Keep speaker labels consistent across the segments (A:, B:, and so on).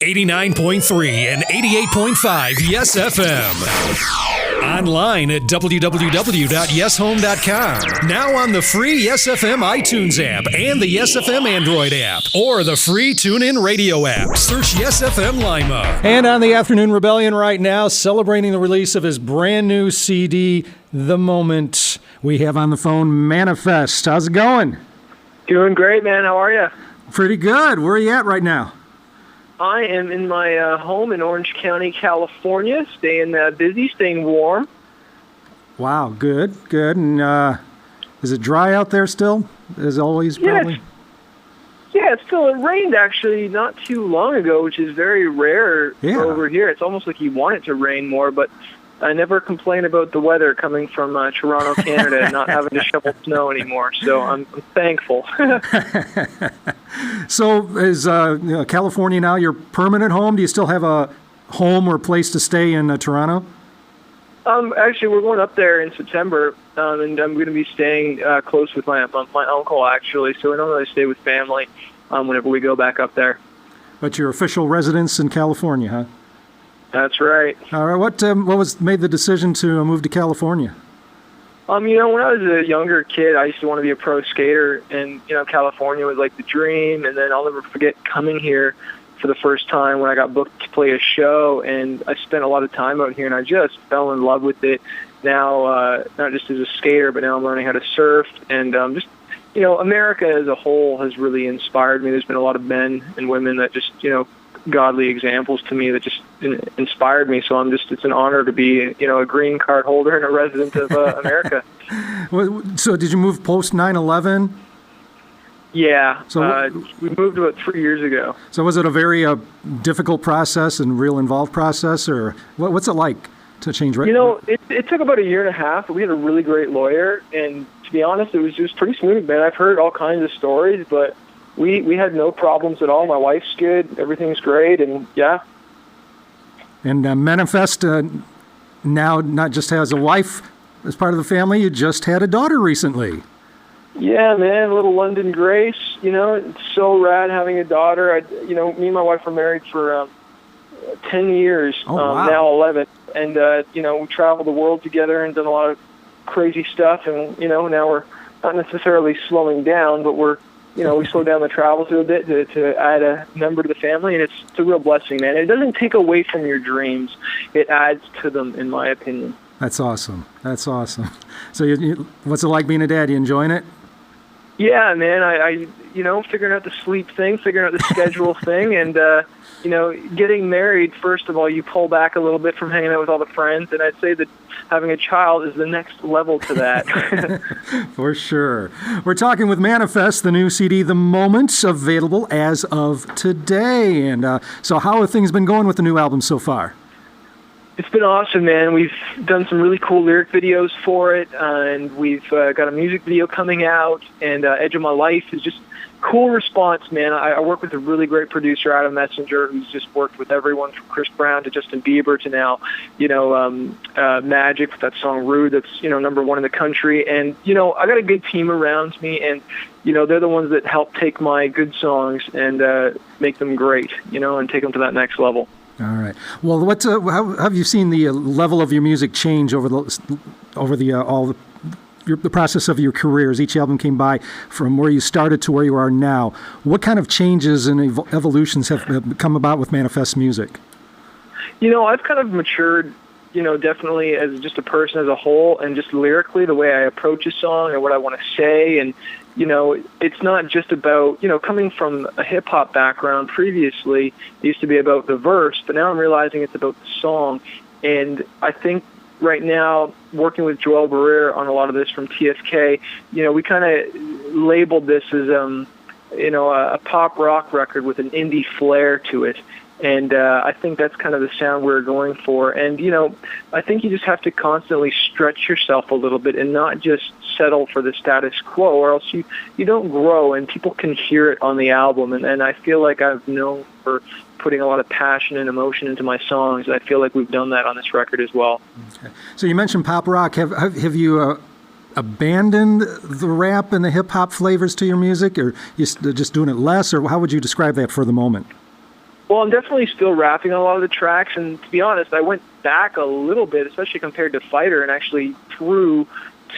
A: 89.3 and 88.5 Yes FM. Online at www.yeshome.com. Now on the free Yes FM iTunes app and the Yes FM Android app, or the free TuneIn Radio app. Search Yes FM Lima.
B: And on the Afternoon Rebellion right now, celebrating the release of his brand new CD, The Moment, we have on the phone Manafest. How's it going?
C: Doing great, man. How are you?
B: Pretty good. Where are you at right now?
C: I am in my home in Orange County, California, staying busy, staying warm.
B: Wow, good. And is it dry out there still, as always, probably?
C: Yeah, it rained actually not too long ago, which is very rare over here. It's almost like you want it to rain more, but I never complain about the weather coming from Toronto, Canada, and not having to shovel snow anymore. So I'm thankful.
B: So is California now your permanent home? Do you still have a home or place to stay in Toronto?
C: Actually, we're going up there in September, and I'm going to be staying close with my uncle, actually. So we normally stay with family whenever we go back up there.
B: But your official residence in California, huh?
C: That's right.
B: All right. What made the decision to move to California?
C: When I was a younger kid, I used to want to be a pro skater, and California was like the dream. And then I'll never forget coming here for the first time when I got booked to play a show, and I spent a lot of time out here, and I just fell in love with it. Now, not just as a skater, but now I'm learning how to surf, and America as a whole has really inspired me. There's been a lot of men and women that just godly examples to me that just inspired me. So it's an honor to be, a green card holder and a resident of America.
B: So did you move post 9/11?
C: Yeah. So we moved about 3 years ago. So
B: was it a very difficult process and real involved process, or what's it like to change?
C: It took about a year and a half, but we had a really great lawyer, and to be honest, it was pretty smooth, man. I've heard all kinds of stories, but we had no problems at all. My wife's good. Everything's great. And, yeah.
B: And Manafest now not just has a wife as part of the family, you just had a daughter recently.
C: Yeah, man, little London Grace. It's so rad having a daughter. Me and my wife were married for 10 years,
B: wow.
C: Now 11. And, we traveled the world together and done a lot of crazy stuff. And, now we're not necessarily slowing down, but we slow down the travels a bit to add a member to the family, and it's a real blessing, man. It doesn't take away from your dreams. It adds to them, in my opinion.
B: That's awesome. So what's it like being a dad? You enjoying it?
C: Yeah, man. I figuring out the sleep thing, figuring out the schedule thing, and, getting married, first of all, you pull back a little bit from hanging out with all the friends, and I'd say that having a child is the next level to that.
B: For sure. We're talking with Manafest, the new CD, The Moment, available as of today. And so how have things been going with the new album so far?
C: It's been awesome, man. We've done some really cool lyric videos for it, and we've got a music video coming out, and Edge of My Life is just cool response, man. I work with a really great producer, Adam Messenger, who's just worked with everyone from Chris Brown to Justin Bieber to now, Magic with that song Rude that's, number one in the country. And, I got a good team around me, and, they're the ones that help take my good songs and make them great, and take them to that next level.
B: All right. Well, how have you seen the level of your music change over the process of your career as each album came by, from where you started to where you are now? What kind of changes and evolutions have come about with Manafest music?
C: I've kind of matured, definitely as just a person as a whole, and just lyrically, the way I approach a song and what I want to say. And, it's not just about, coming from a hip-hop background previously, it used to be about the verse, but now I'm realizing it's about the song. And I think right now, working with Joel Barrere on a lot of this from TFK, we kind of labeled this as, a pop rock record with an indie flair to it. And I think that's kind of the sound we're going for. And, I think you just have to constantly stretch yourself a little bit and not just settle for the status quo, or else you don't grow, and people can hear it on the album. And I feel like I've known for putting a lot of passion and emotion into my songs. I feel like we've done that on this record as well.
B: Okay. So you mentioned pop rock. Have you abandoned the rap and the hip-hop flavors to your music, or you just doing it less, or how would you describe that for the moment?
C: Well, I'm definitely still rapping on a lot of the tracks, and to be honest, I went back a little bit, especially compared to Fighter, and actually threw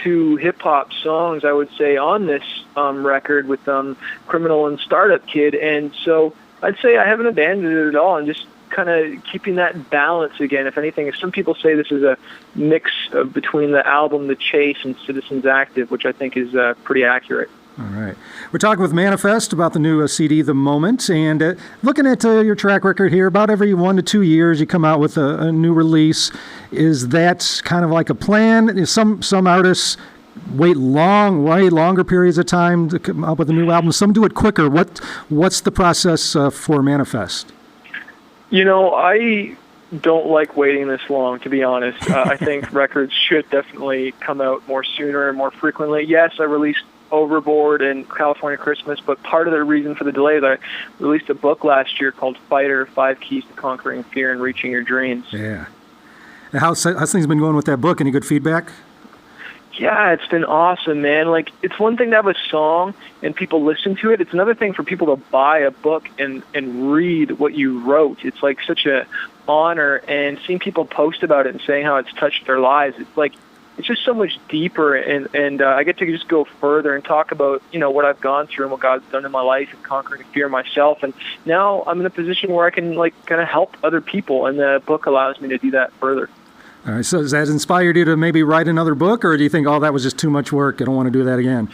C: two hip-hop songs, I would say, on this record with Criminal and Startup Kid, and so I'd say I haven't abandoned it at all. I'm just kind of keeping that balance again. If anything, if some people say this is a mix between the album The Chase and Citizens Active, which I think is pretty accurate.
B: All right. We're talking with Manafest about the new CD, The Moment, and looking at your track record here, about every 1 to 2 years you come out with a new release. Is that kind of like a plan? Some artists wait way longer periods of time to come up with a new album. Some do it quicker. What's the process for Manafest?
C: I don't like waiting this long, to be honest. I think records should definitely come out more sooner and more frequently. Yes, I released Overboard and California Christmas, but part of the reason for the delay is I released a book last year called Fighter, 5 Keys to Conquering Fear and Reaching Your Dreams.
B: Yeah. And how's things been going with that book? Any good feedback?
C: Yeah, it's been awesome, man. Like, it's one thing to have a song and people listen to it. It's another thing for people to buy a book and read what you wrote. It's like such a honor, and seeing people post about it and saying how it's touched their lives, it's just so much deeper, and I get to just go further and talk about, what I've gone through and what God's done in my life and conquering fear myself. And now I'm in a position where I can kind of help other people, and the book allows me to do that further.
B: All right. So has that inspired you to maybe write another book, or do you think, that was just too much work, I don't want to do that again?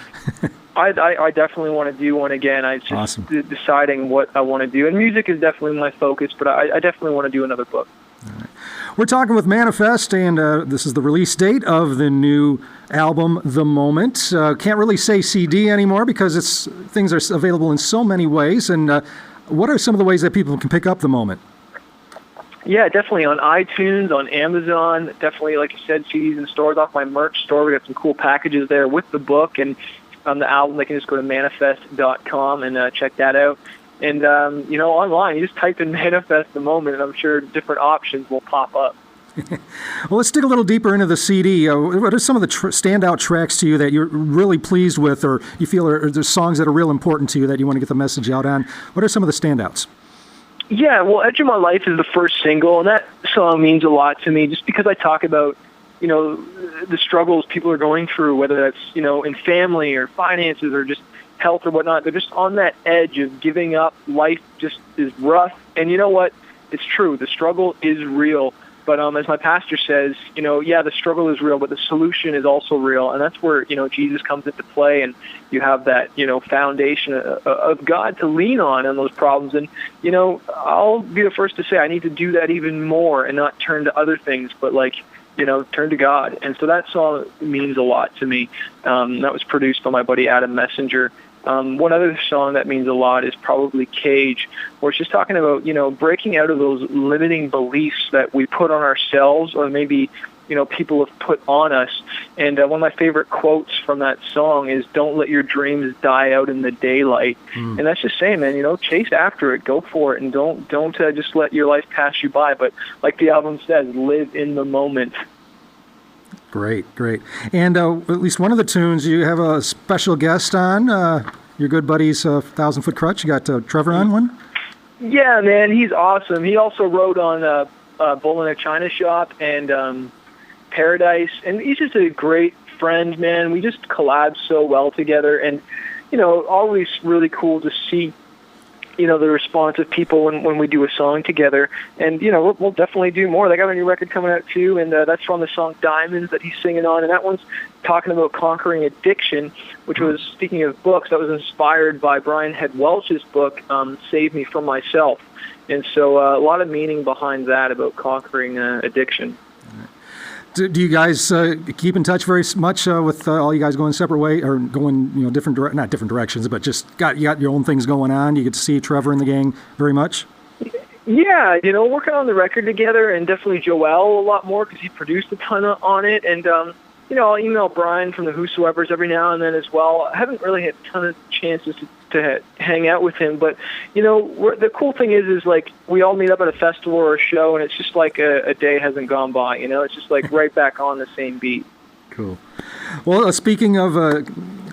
C: I definitely want to do one again. I just
B: awesome.
C: Deciding what I want to do. And music is definitely my focus, but I definitely want to do another book.
B: All right. We're talking with Manafest, and this is the release date of the new album, The Moment. Can't really say CD anymore because things are available in so many ways. And what are some of the ways that people can pick up The Moment?
C: Yeah, definitely on iTunes, on Amazon, definitely, like you said, CDs in stores, off my merch store. We got some cool packages there with the book, and on the album, they can just go to manafest.com and check that out. And, online, you just type in Manafest The Moment, and I'm sure different options will pop up.
B: Well, let's dig a little deeper into the CD. What are some of the standout tracks to you that you're really pleased with, or you feel are there's songs that are real important to you that you want to get the message out on? What are some of the standouts?
C: Yeah, well, Edge of My Life is the first single, and that song means a lot to me just because I talk about, the struggles people are going through, whether that's, in family or finances or just health or whatnot. They're just on that edge of giving up. Life just is rough. And you know what? It's true. The struggle is real. But as my pastor says, the struggle is real, but the solution is also real. And that's where, Jesus comes into play, and you have that, foundation of God to lean on those problems. And, I'll be the first to say I need to do that even more and not turn to other things, but turn to God. And so that song means a lot to me. That was produced by my buddy Adam Messenger. One other song that means a lot is probably Cage, where it's just talking about, breaking out of those limiting beliefs that we put on ourselves, or maybe, people have put on us. And one of my favorite quotes from that song is, "Don't let your dreams die out in the daylight." And that's just saying, man, chase after it, go for it, and don't just let your life pass you by. But like the album says, live in the moment.
B: Great. And at least one of the tunes, you have a special guest on, your good buddy's 1,000 Foot Crutch. You got Trevor on one?
C: Yeah, man, he's awesome. He also wrote on Bull in a China Shop and Paradise, and he's just a great friend, man. We just collab so well together, and, always really cool to see the response of people when we do a song together. And, we'll definitely do more. They got a new record coming out, too, and that's from the song Diamonds that he's singing on. And that one's talking about conquering addiction, which was, speaking of books, that was inspired by Brian Head Welch's book, Save Me From Myself. And so a lot of meaning behind that about conquering addiction.
B: Do you guys keep in touch very much with all you guys going separate way, or going not different directions, but just you got your own things going on? You get to see Trevor and the gang very much?
C: Yeah, working on the record together, and definitely Joel a lot more because he produced a ton on it. And I'll email Brian from the Whosoevers every now and then as well. I haven't really had a ton of chances to hang out with him, but the cool thing is like we all meet up at a festival or a show, and it's just like a day hasn't gone by. It's just like right back on the same beat.
B: Cool. Well, speaking of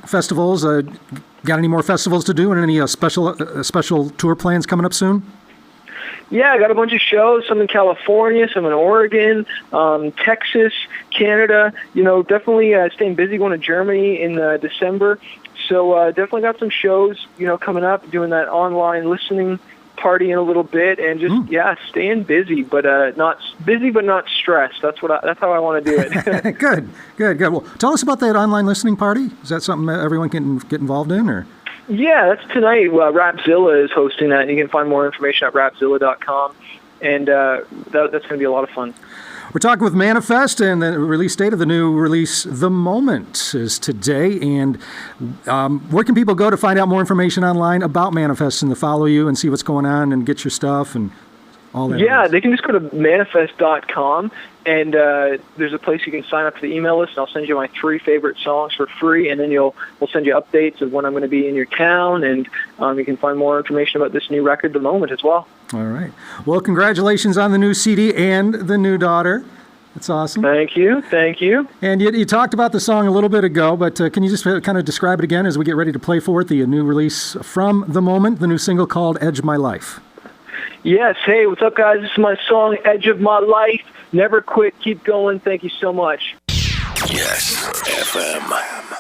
B: festivals, got any more festivals to do, and any special tour plans coming up soon?
C: Yeah, I got a bunch of shows, some in California, some in Oregon, Texas, Canada. Definitely staying busy, going to Germany in December. So definitely got some shows, coming up, doing that online listening party in a little bit, and just staying busy, but not stressed. That's how I want to do it.
B: Good. Well, tell us about that online listening party. Is that something that everyone can get involved in, or?
C: Yeah, that's tonight. Rapzilla is hosting that, and you can find more information at rapzilla.com, and that's going to be a lot of fun.
B: We're talking with Manafest, and the release date of the new release, The Moment, is today. And where can people go to find out more information online about Manafest and to follow you and see what's going on and get your stuff and all that?
C: Yeah, they can just go to manafest.com, and there's a place you can sign up for the email list, and I'll send you my 3 favorite songs for free, and then we'll send you updates of when I'm going to be in your town, and you can find more information about this new record, The Moment, as well. All
B: right. Well, congratulations on the new CD and the new daughter. That's awesome.
C: Thank you.
B: And you talked about the song a little bit ago, but can you just kind of describe it again as we get ready to play for it, the new release from The Moment, the new single called Edge of My Life?
C: Yes. Hey, what's up, guys? This is my song, Edge of My Life. Never quit. Keep going. Thank you so much.
D: Yes, FM.